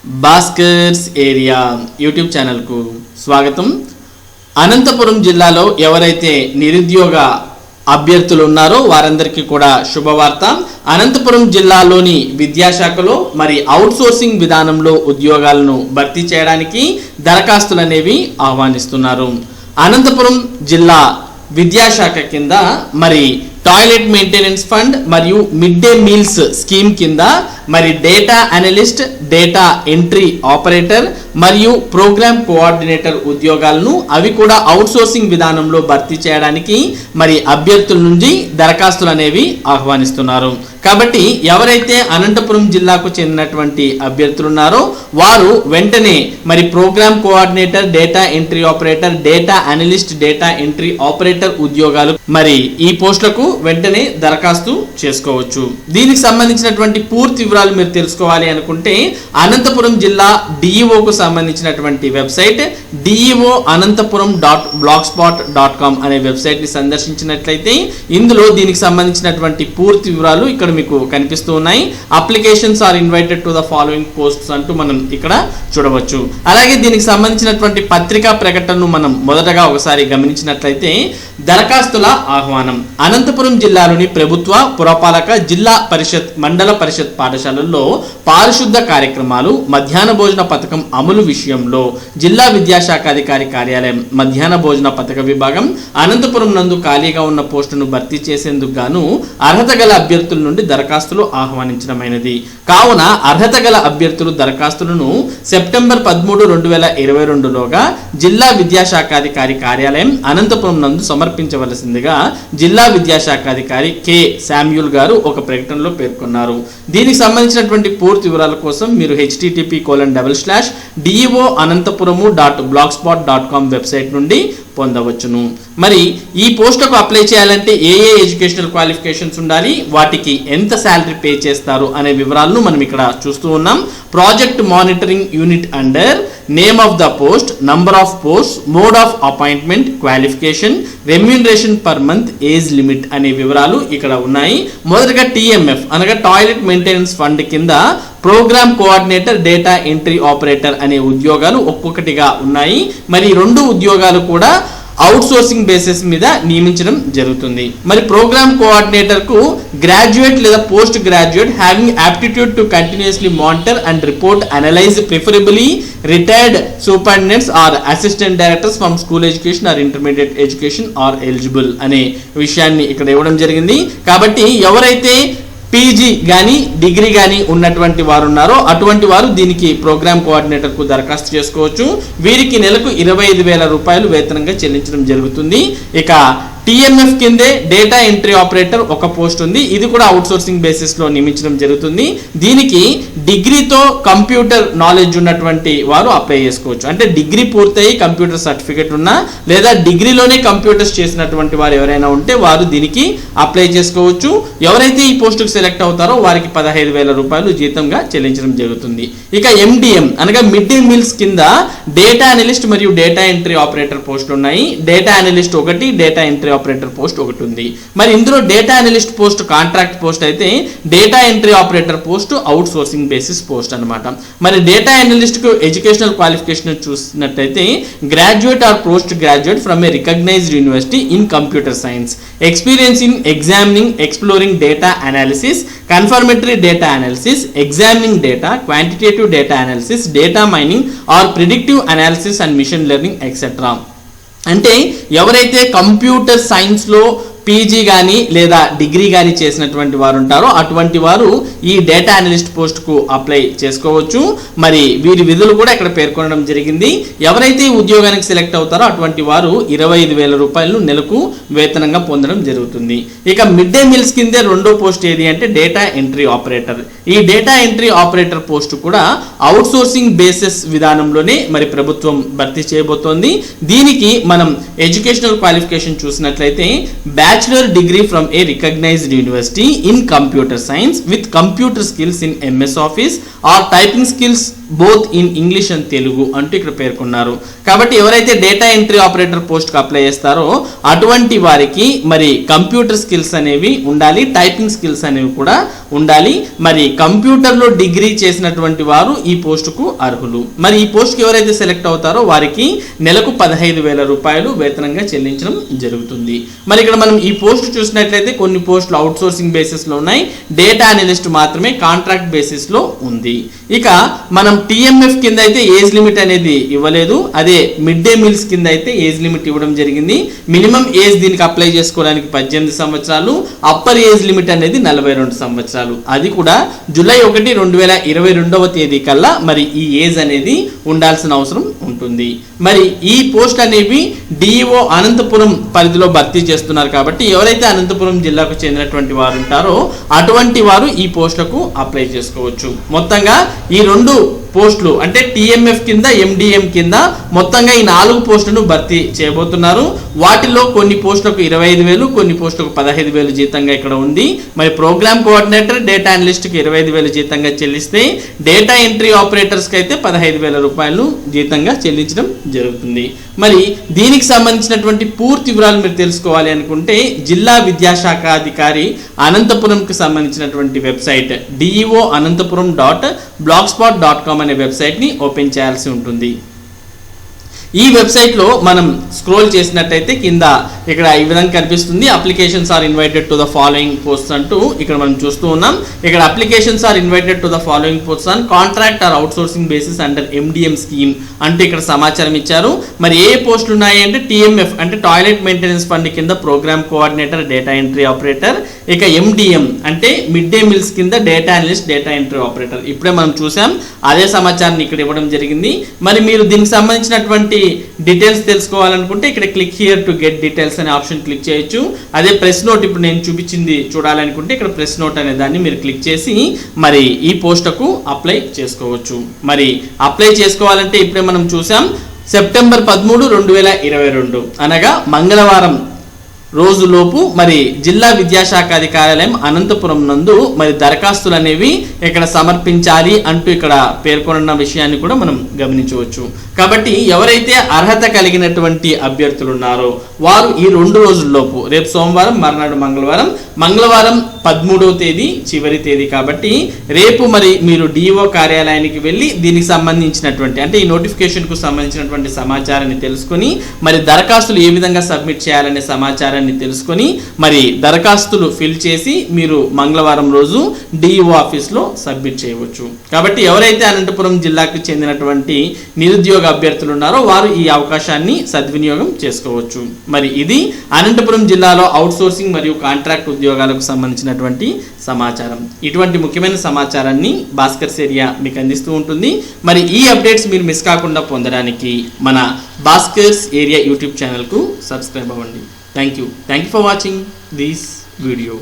Bhaskar's area YouTube ఛానల్కు స్వాగతం. అనంతపురం జిల్లాలో ఎవరైతే నిరుద్యోగ అభ్యర్థులు ఉన్నారో వారందరికీ కూడా శుభవార్త. అనంతపురం జిల్లాలోని విద్యాశాఖలో మరి అవుట్సోర్సింగ్ విధానంలో ఉద్యోగాలను భర్తీ చేయడానికి దరఖాస్తులు అనేవి ఆహ్వానిస్తున్నారు. అనంతపురం జిల్లా విద్యాశాఖ కింద మరి టాయిలెట్ మెయింటెనెన్స్ ఫండ్ మరియు మిడ్ డే మీల్స్ స్కీమ్ కింద మరి data analyst, data entry operator మరియు ప్రోగ్రామ్ కోఆర్డినేటర్ ఉద్యోగాలను అవి కూడా అవుట్సోర్సింగ్ విధానంలో భర్తీ చేయడానికి మరి అభ్యర్థుల నుంచి దరఖాస్తులు అనేవి ఆహ్వానిస్తున్నారు. కాబట్టి ఎవరైతే అనంతపురం జిల్లాకు చెందినటువంటి అభ్యర్థులు ఉన్నారో వారు వెంటనే మరి programme coordinator, data entry operator, data analyst, data entry operator ఉద్యోగాలు మరి ఈ పోస్టులకు వెంటనే దరఖాస్తు చేసుకోవచ్చు. దీనికి సంబంధించినటువంటి పూర్తి వివరాలు మీరు తెలుసుకోవాలి అనుకుంటే అనంతపురం జిల్లా డిఈఓకు సంబంధించినటువంటి వెబ్సైట్ deoananthapuram.blogspot.com అనే వెబ్సైట్ ని సందర్శించినట్లయితే ఇందులో దీనికి సంబంధించినటువంటి పూర్తి వివరాలు ఇక్కడ మీకు కనిపిస్తూ ఉన్నాయి. Applications are invited to the following posts అంటూ మనం ఇక్కడ చూడవచ్చు. అలాగే దీనికి సంబంధించినటువంటి పత్రికా ప్రకటనను మనం మొదటగా ఒకసారి గమనించినట్లయితే దరఖాస్తుల ఆహ్వానం. అనంతపురం జిల్లాలోని ప్రభుత్వ, పురపాలక, జిల్లా పరిషత్, మండల పరిషత్ పాఠశాలల్లో పారిశుద్ధ కార్యక్రమాలు, మధ్యాహ్న భోజన పథకం అమలు విషయంలో జిల్లా విద్యాశాఖ అధికారి కార్యాలయం మధ్యాహ్న భోజన పథక విభాగం అనంతపురం నందు ఖాళీగా ఉన్న పోస్టును భర్తీ చేసేందుకు గాను అర్హత గల అభ్యర్థుల నుండి దరఖాస్తులు ఆహ్వానించడమైనది. కావున అర్హత గల అభ్యర్థులు దరఖాస్తులను సెప్టెంబర్ 13, 2022లోగా జిల్లా విద్యాశాఖాధికారి కార్యాలయం అనంతపురం నందు సమర్పించవలసిందిగా జిల్లా విద్యాశాఖాధికారి కె శామ్యూల్ గారు ఒక ప్రకటనలో పేర్కొన్నారు. దీనికి సంబంధించినటువంటి పూర్తి వివరాల కోసం మీరు http://deoananthapuramu.blogspot.com వెబ్సైట్ నుండి పొందవచ్చును. మరి ఈ పోస్టుకు అప్లై చేయాలంటే ఏ ఎడ్యుకేషనల్ క్వాలిఫికేషన్స్ ఉండాలి, వాటికి ఎంత శాలరీ పే చేస్తారు అనే వివరాలను మనం ఇక్కడ చూస్తూ ఉన్నాం. Project monitoring unit under, name of the post, number of post, mode of appointment, qualification, remuneration per month, age limit అనే వివరాలు ఇక్కడ ఉన్నాయి. మొదటగా టిఎంఎఫ్ అనగా టాయిలెట్ మెయింటెనెన్స్ ఫండ్ కింద programme coordinator, data entry operator అనే ఉద్యోగాలు ఒక్కొక్కటిగా ఉన్నాయి. మరి రెండు ఉద్యోగాలు కూడా అవుట్సోర్సింగ్ బేసిస్ మీద నియమించడం జరుగుతుంది. మరి ప్రోగ్రామ్ కోఆర్డినేటర్ కు గ్రాడ్యుయేట్ లేదా post graduate having aptitude to continuously monitor and report, analyse, preferably retired superintendents or assistant directors from school education or intermediate education or eligible అనే విషయాన్ని ఇక్కడ ఇవ్వడం జరిగింది. కాబట్టి ఎవరైతే పీజీ కానీ డిగ్రీ కానీ ఉన్నటువంటి వారు ఉన్నారో అటువంటి వారు దీనికి ప్రోగ్రామ్ కోఆర్డినేటర్ కు దరఖాస్తు చేసుకోవచ్చు. వీరికి నెలకు 25,000 రూపాయలు వేతనంగా చెల్లించడం జరుగుతుంది. ఇక టిఎంఎఫ్ కిందే డేటా ఎంట్రీ ఆపరేటర్ ఒక పోస్ట్ ఉంది. ఇది కూడా అవుట్సోర్సింగ్ బేసిస్ లో నియమించడం జరుగుతుంది. దీనికి డిగ్రీతో కంప్యూటర్ నాలెడ్జ్ ఉన్నటువంటి వారు అప్లై చేసుకోవచ్చు. అంటే డిగ్రీ పూర్తయి కంప్యూటర్ సర్టిఫికేట్ ఉన్నా లేదా డిగ్రీలోనే కంప్యూటర్స్ చేసినటువంటి వారు ఎవరైనా ఉంటే వారు దీనికి అప్లై చేసుకోవచ్చు. ఎవరైతే ఈ పోస్టుకు సెలెక్ట్ అవుతారో వారికి 15,000 రూపాయలు జీతంగా చెల్లించడం జరుగుతుంది. ఇక MDM అనగా మిడ్ డే మీల్స్ కింద డేటా అనలిస్ట్ మరియు డేటా ఎంట్రీ ఆపరేటర్ పోస్టులు ఉన్నాయి. డేటా అనలిస్ట్ ఒకటి, డేటా ఎంట్రీ ఆపరేటర్ పోస్ట్ ఒకటి ఉంది. మరి ఇందులో data analyst post contract post అయితే data entry operator post outsourcing basis post అన్నమాట. మరి డేటా అనలిస్ట్ కు ఎడ్యుకేషనల్ క్వాలిఫికేషన్ చూసినట్లయితే graduate or post graduate from a recognized university in computer science, experience in examining, exploring data analysis, confirmatory data analysis, examining data, quantitative data analysis, data mining or predictive analysis and machine learning etcetera. అంటే ఎవరైతే computer సైన్స్లో PG కానీ లేదా degree కానీ చేసినటువంటి వారు ఉంటారో అటువంటి వారు ఈ డేటా అనలిస్ట్ పోస్ట్కు అప్లై చేసుకోవచ్చు. మరి వీరి విధులు కూడా ఇక్కడ పేర్కొనడం జరిగింది. ఎవరైతే ఈ ఉద్యోగానికి సెలెక్ట్ అవుతారో అటువంటి వారు 25,000 రూపాయలు నెలకు వేతనంగా పొందడం జరుగుతుంది. ఇక మిడ్ డే మీల్స్ కిందే రెండో పోస్ట్ ఏది అంటే డేటా ఎంట్రీ ఆపరేటర్. ఈ డేటా ఎంట్రీ ఆపరేటర్ పోస్ట్ కూడా అవుట్సోర్సింగ్ బేసిస్ విధానంలోనే మరి ప్రభుత్వం భర్తీ చేయబోతోంది. దీనికి మనం ఎడ్యుకేషనల్ క్వాలిఫికేషన్ చూసినట్లయితే bachelor degree from a recognized university in computer science with computer skills in MS office or typing skills both in English and Telugu అంటూ ఇక్కడ పేర్కొన్నారు. కాబట్టి ఎవరైతే డేటా ఎంట్రీ ఆపరేటర్ పోస్ట్కి అప్లై చేస్తారో అటువంటి వారికి మరి కంప్యూటర్ స్కిల్స్ అనేవి ఉండాలి, టైపింగ్ స్కిల్స్ అనేవి కూడా ఉండాలి. మరి కంప్యూటర్లో డిగ్రీ చేసినటువంటి వారు ఈ పోస్టుకు అర్హులు. మరి ఈ పోస్ట్కి ఎవరైతే సెలెక్ట్ అవుతారో వారికి నెలకు 15,000 రూపాయలు వేతనంగా చెల్లించడం జరుగుతుంది. మరి ఇక్కడ మనం ఈ పోస్ట్ చూసినట్లయితే కొన్ని పోస్టులు అవుట్సోర్సింగ్ బేసిస్లో ఉన్నాయి, డేటా అనలిస్ట్ మాత్రమే కాంట్రాక్ట్ బేసిస్లో ఉంది. ఇక మనం టీఎంఎఫ్ కింద అయితే ఏజ్ లిమిట్ అనేది ఇవ్వలేదు, అదే మిడ్ డే మీల్స్ కింద అయితే ఏజ్ లిమిట్ ఇవ్వడం జరిగింది. మినిమం ఏజ్ దీనికి అప్లై చేసుకోవడానికి 18 సంవత్సరాలు, అప్పర్ ఏజ్ లిమిట్ అనేది 42 సంవత్సరాలు. అది కూడా జూలై 1, 2022వ తేదీ కల్లా మరి ఈ ఏజ్ అనేది ఉండాల్సిన అవసరం ఉంటుంది. మరి ఈ పోస్ట్ అనేవి డిఇఓ అనంతపురం పరిధిలో భర్తీ చేస్తున్నారు. కాబట్టి ఎవరైతే అనంతపురం జిల్లాకు చెందినటువంటి వారు ఉంటారో అటువంటి వారు ఈ పోస్టులకు అప్లై చేసుకోవచ్చు. మొత్తంగా ఈ 2 పోస్టులు అంటే టీఎంఎఫ్ కింద, ఎండిఎం కింద మొత్తంగా ఈ 4 పోస్టులను భర్తీ చేయబోతున్నారు. వాటిలో కొన్ని పోస్టులకు 25,000, కొన్ని పోస్టులకు 15,000 జీతంగా ఇక్కడ ఉంది. మరి ప్రోగ్రామ్ కోఆర్డినేటర్, డేటా అనలిస్ట్కి 25,000 జీతంగా చెల్లిస్తే డేటా ఎంట్రీ ఆపరేటర్స్కి అయితే 15,000 రూపాయలు జీతంగా చెల్లించడం జరుగుతుంది. మరి దీనికి సంబంధించినటువంటి పూర్తి వివరాలు మీరు తెలుసుకోవాలి అనుకుంటే జిల్లా విద్యాశాఖ అధికారి అనంతపురంకి సంబంధించినటువంటి వెబ్సైట్ deoananthapuram.blogspot.com అనే వెబ్సైట్ని ఓపెన్ చేయాల్సి ఉంటుంది. ఈ వెబ్సైట్లో మనం స్క్రోల్ చేసినట్టయితే కింద ఇక్కడ ఈ విధంగా కనిపిస్తుంది, applications are invited to the following posts అంటూ ఇక్కడ మనం చూస్తూ ఉన్నాం. ఇక్కడ applications are invited to the following posts on contract or outsourcing basis under MDM scheme అంటూ ఇక్కడ సమాచారం ఇచ్చారు. మరి ఏ పోస్టులు ఉన్నాయి అంటే టీఎంఎఫ్ అంటే టాయిలెట్ మెయింటెనెన్స్ ఫండ్ కింద programme coordinator, data entry operator. ఇక MDM అంటే మిడ్ డే మీల్స్ కింద data analyst, data entry operator. ఇప్పుడే మనం చూసాం, అదే సమాచారాన్ని ఇక్కడ ఇవ్వడం జరిగింది. మరి మీరు దీనికి సంబంధించినటువంటి డీటెయిల్స్ తెలుసుకోవాలనుకుంటే ఇక్కడ click here to get details అనే ఆప్షన్ క్లిక్ చేయొచ్చు. అదే ప్రెస్ నోట్ ఇప్పుడు నేను చూపించింది చూడాలనుకుంటే ఇక్కడ ప్రెస్ నోట్ అనే దాన్ని మీరు క్లిక్ చేసి మరి ఈ పోస్టుకు అప్లై చేసుకోవచ్చు. మరి అప్లై చేసుకోవాలంటే ఇప్పుడే మనం చూసాం సెప్టెంబర్ 13, 2022 అనగా మంగళవారం రోజులోపు మరి జిల్లా విద్యాశాఖ అధికారులయం అనంతపురం నందు మరి దరఖాస్తులు అనేవి ఇక్కడ సమర్పించాలి అంటూ ఇక్కడ పేర్కొన్న విషయాన్ని కూడా మనం గమనించవచ్చు. కాబట్టి ఎవరైతే అర్హత కలిగినటువంటి అభ్యర్థులు ఉన్నారో వారు ఈ 2 రోజుల్లోపు, రేపు సోమవారం, మర్నాడు మంగళవారం 13వ తేదీ చివరి తేదీ. కాబట్టి రేపు మరి మీరు డిఓ కార్యాలయానికి వెళ్ళి దీనికి సంబంధించినటువంటి అంటే ఈ నోటిఫికేషన్కు సంబంధించినటువంటి సమాచారాన్ని తెలుసుకొని మరి దరఖాస్తులు ఏ విధంగా సబ్మిట్ చేయాలనే సమాచారాన్ని తెలుసుకొని మరి దరఖాస్తులు ఫిల్ చేసి మీరు మంగళవారం రోజు డిఓ ఆఫీస్లో సబ్మిట్ చేయవచ్చు. కాబట్టి ఎవరైతే అనంతపురం జిల్లాకు చెందినటువంటి నిరుద్యోగ అభ్యర్థులు ఉన్నారో వారు ఈ అవకాశాన్ని సద్వినియోగం చేసుకోవచ్చు. మరి ఇది అనంతపురం జిల్లాలో అవుట్సోర్సింగ్ మరియు కాంట్రాక్ట్ ఉద్యోగాలకు సంబంధించినటువంటి సమాచారం. ఇటువంటి ముఖ్యమైన సమాచారాన్ని భాస్కర్స్ ఏరియా మీకు అందిస్తూ ఉంటుంది. మరి ఈ అప్డేట్స్ మీరు మిస్ కాకుండా పొందడానికి మన భాస్కర్స్ ఏరియా యూట్యూబ్ ఛానల్కు సబ్స్క్రైబ్ అవ్వండి. Thank you for watching this video.